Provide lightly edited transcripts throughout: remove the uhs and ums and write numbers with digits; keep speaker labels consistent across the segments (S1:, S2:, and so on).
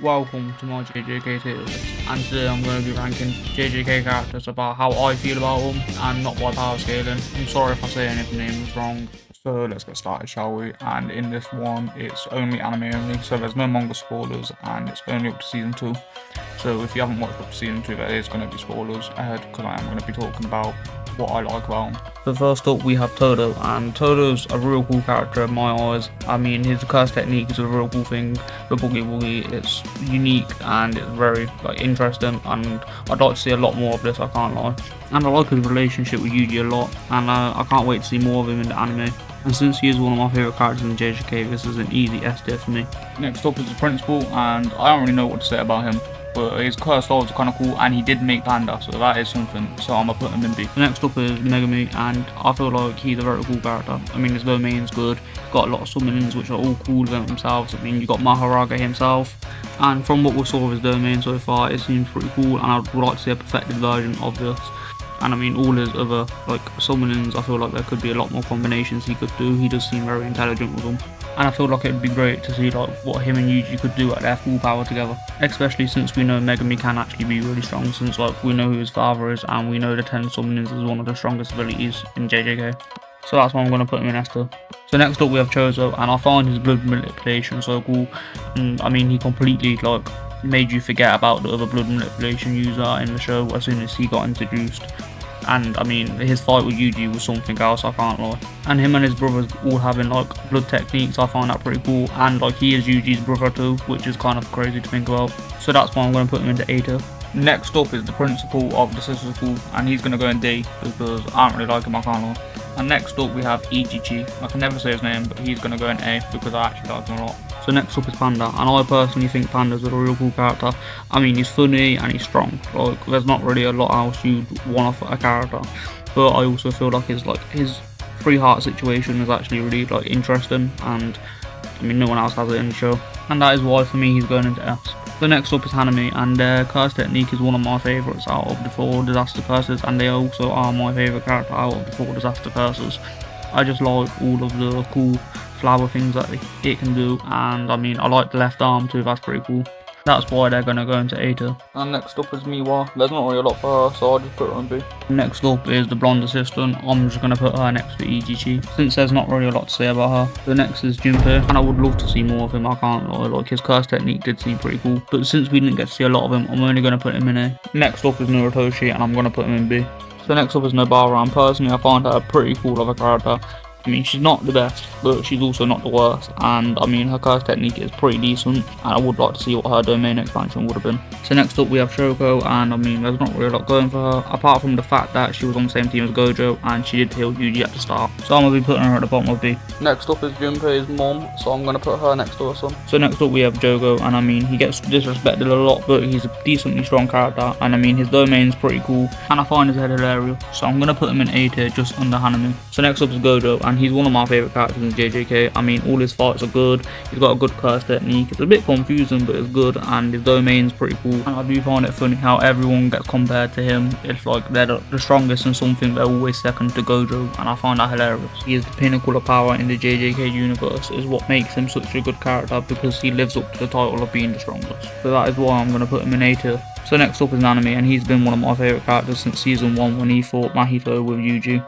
S1: Welcome to my JJK tier list, and today I'm going to be ranking JJK characters about how I feel about them and not by power scaling. I'm sorry if I say any of the names wrong. So let's get started, shall we? And in this one, it's only anime only, so there's no manga spoilers, and it's only up to season 2. So if you haven't watched up to season 2, there is going to be spoilers ahead, because I am going to be talking about what I like about him. So first up we have Todo, and Todo's a real cool character in my eyes. I mean, his curse technique is a real cool thing. The boogie woogie, it's unique and it's very interesting, and I'd like to see a lot more of this, I can't lie. And I like his relationship with Yuji a lot, and I can't wait to see more of him in the anime. And since he is one of my favourite characters in JJK, this is an easy S tier for me. Next up is the principal, and I don't really know what to say about him, but his curse styles are kind of cool, and he did make Panda, so that is something, so I'm going to put him in B. Next up is Megami, and I feel like he's a very cool character. I mean, his domain's good, he's got a lot of summonings which are all cool within themselves. I mean, you got Maharaga himself, and from what we saw of his domain so far, it seems pretty cool, and I would like to see a perfected version of this. And I mean, all his other summonings, I feel like there could be a lot more combinations he could do. He does seem very intelligent with them. And I feel like it would be great to see what him and Yuji could do at their full power together. Especially since we know Megami can actually be really strong, since we know who his father is, and we know the 10 summonings is one of the strongest abilities in JJK. So that's why I'm going to put him in S tier. So next up we have Chozo, and I find his blood manipulation so cool. I mean, he completely made you forget about the other blood manipulation user in the show as soon as he got introduced. And I mean, his fight with Yuji was something else, I can't lie. And him and his brothers all having blood techniques, I find that pretty cool. And he is Yuji's brother too, which is kind of crazy to think about. So that's why I'm going to put him into A tier. Next up is the principal of the sister school, and he's going to go in D because I don't really like him, I can't lie. And next up we have Ichichi. I can never say his name, but he's going to go in A because I actually like him a lot. So next up is Panda, and I personally think Panda's a real cool character. I mean, he's funny and he's strong. There's not really a lot else you'd want of a character. But I also feel like his free heart situation is actually really interesting, and I mean, no one else has it in the show. And that is why for me he's going into S. So next up is Hanami, and their curse technique is one of my favourites out of the 4 disaster curses, and they also are my favourite character out of the 4 disaster curses. I just like all of the cool flower things that it can do, and I mean, I like the left arm too, that's pretty cool. That's why they're going to go into A tier. And next up is Miwa. There's not really a lot for her, so I'll just put her on B. Next up is the blonde assistant. I'm just going to put her next to Ichichi, since there's not really a lot to say about her. The next is Junpei, and I would love to see more of him, I can't lie. His curse technique did seem pretty cool, but since we didn't get to see a lot of him, I'm only going to put him in A. Next up is Narutoshi, and I'm going to put him in B. So next up is Nobara, and personally I find her pretty cool of a character. I mean, she's not the best, but she's also not the worst, and I mean, her curse technique is pretty decent, and I would like to see what her domain expansion would have been. So next up we have Shoko, and I mean, there's not really a lot going for her, apart from the fact that she was on the same team as Gojo, and she did heal Yuji at the start, so I'm going to be putting her at the bottom of B. Next up is Junpei's mom, so I'm going to put her next to her son. So next up we have Jogo, and I mean, he gets disrespected a lot, but he's a decently strong character, and I mean, his domain's pretty cool, and I find his head hilarious, so I'm going to put him in A tier just under Hanami. So next up is Gojo, and he's one of my favourite characters in JJK. I mean, all his fights are good, he's got a good curse technique, it's a bit confusing but it's good, and his domain's pretty cool. And I do find it funny how everyone gets compared to him. It's they're the strongest in something, they're always second to Gojo, and I find that hilarious. He is the pinnacle of power in the JJK universe, is what makes him such a good character, because he lives up to the title of being the strongest. So that is why I'm going to put him in A tier. So next up is Nanami, and he's been one of my favourite characters since season 1 when he fought Mahito with Yuji.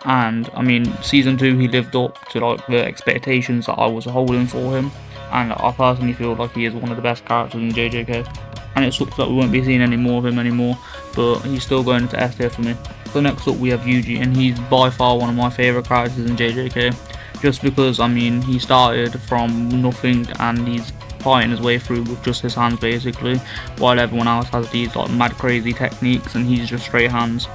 S1: And I mean, season 2 he lived up to the expectations that I was holding for him, and I personally feel like he is one of the best characters in JJK. And it sucks that we won't be seeing any more of him anymore, but he's still going into S tier for me. So next up we have Yuji, and he's by far one of my favourite characters in JJK, just because I mean, he started from nothing and he's fighting his way through with just his hands basically, while everyone else has these mad crazy techniques and he's just straight hands.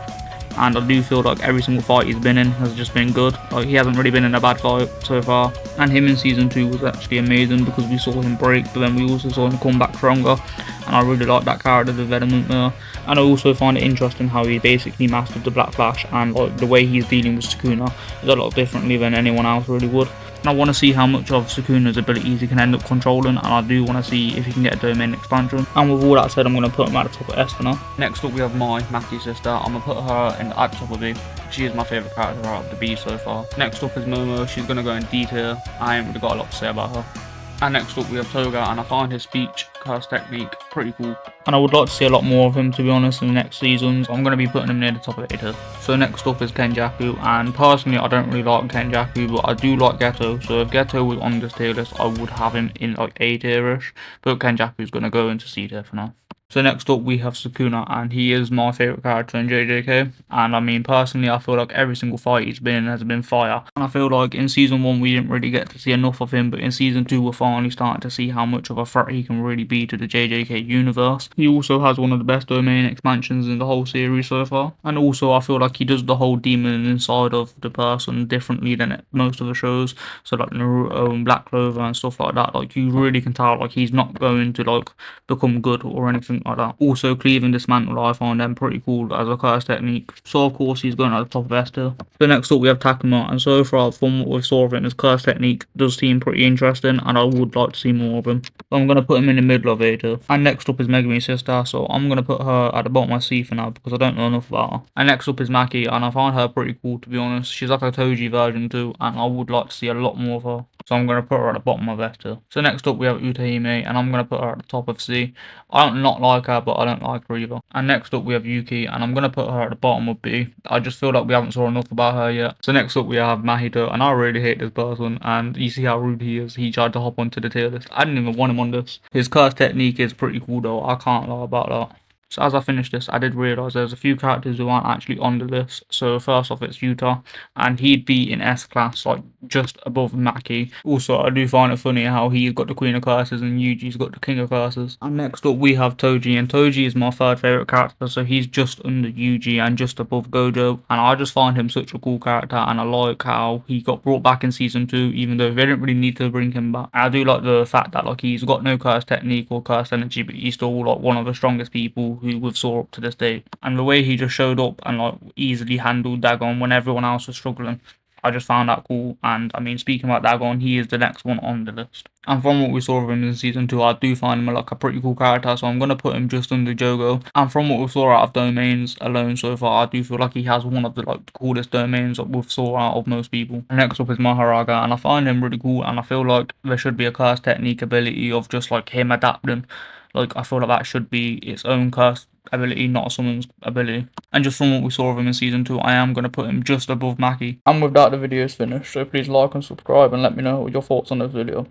S1: And I do feel like every single fight he's been in has just been good. He hasn't really been in a bad fight so far. And him in season 2 was actually amazing, because we saw him break, but then we also saw him come back stronger, and I really like that character development there. And I also find it interesting how he basically mastered the Black Flash, and the way he's dealing with Sukuna is a lot differently than anyone else really would. And I want to see how much of Sukuna's abilities he can end up controlling, and I do want to see if he can get a domain expansion. And with all that said, I'm going to put him at the top of S for now. Next up we have Mai, Matthew's sister. I'm going to put her at the top of B. She is my favourite character out of the B so far. Next up is Momo. She's going to go in D tier. I ain't really got a lot to say about her. And next up we have Toga, and I find his speech curse technique pretty cool. And I would like to see a lot more of him, to be honest, in the next seasons. I'm going to be putting him near the top of the tier. So next up is Kenjaku, and personally I don't really like Kenjaku, but I do like Geto. So if Geto was on this tier list, I would have him in like A tier-ish, but Kenjaku's going to go into C tier for now. So next up we have Sukuna, and he is my favourite character in JJK, and I mean personally I feel like every single fight he's been in has been fire, and I feel like in season 1 we didn't really get to see enough of him, but in season 2 we're finally starting to see how much of a threat he can really be to the JJK universe. He also has one of the best domain expansions in the whole series so far, and also I feel like he does the whole demon inside of the person differently than most of the shows, so like Naruto and Black Clover and stuff like that. Like you really can tell like he's not going to like become good or anything like that. Also, Cleave and Dismantle, I find them pretty cool as a curse technique. So of course he's going at the top of S tier. So next up we have Takuma, and so far from what we saw of him, his curse technique does seem pretty interesting, and I would like to see more of him. So I'm going to put him in the middle of A tier. And next up is Megumi's sister, so I'm going to put her at the bottom of C for now because I don't know enough about her. And next up is Maki, and I find her pretty cool, to be honest. She's like a Toji version too, and I would like to see a lot more of her. So I'm going to put her at the bottom of S tier. So next up we have Utahime, and I'm going to put her at the top of C. I don't not like her, but I don't like her either. And next up we have Yuki, and I'm going to put her at the bottom of B. I just feel like we haven't saw enough about her yet. So next up we have Mahito, and I really hate this person, and you see how rude he is. He tried to hop onto the tier list. I didn't even want him on this. His curse technique is pretty cool though, I can't lie about that. So as I finished this, I did realise there's a few characters who aren't actually on the list. So first off, it's Yuta, and he'd be in S class, like just above Maki. Also, I do find it funny how he's got the Queen of Curses and Yuji's got the King of Curses. And next up, we have Toji, and Toji is my third favourite character, so he's just under Yuji and just above Gojo. And I just find him such a cool character, and I like how he got brought back in season 2, even though they didn't really need to bring him back. I do like the fact that like he's got no curse technique or curse energy, but he's still like one of the strongest people who we've saw up to this day. And the way he just showed up and like easily handled Dagon when everyone else was struggling, I just found that cool. And I mean, speaking about Dagon, he is the next one on the list. And from what we saw of him in season 2, I do find him like a pretty cool character, so I'm going to put him just under Jogo. And from what we saw out of domains alone so far, I do feel like he has one of the like coolest domains that we've saw out of most people. And next up is Maharaga, and I find him really cool, and I feel like there should be a curse technique ability of just like him adapting. Like I feel like that should be its own curse ability, not someone's ability. And just from what we saw of him in season 2, I am going to put him just above Maki. And with that, the video is finished, so please like and subscribe and let me know what your thoughts on this video.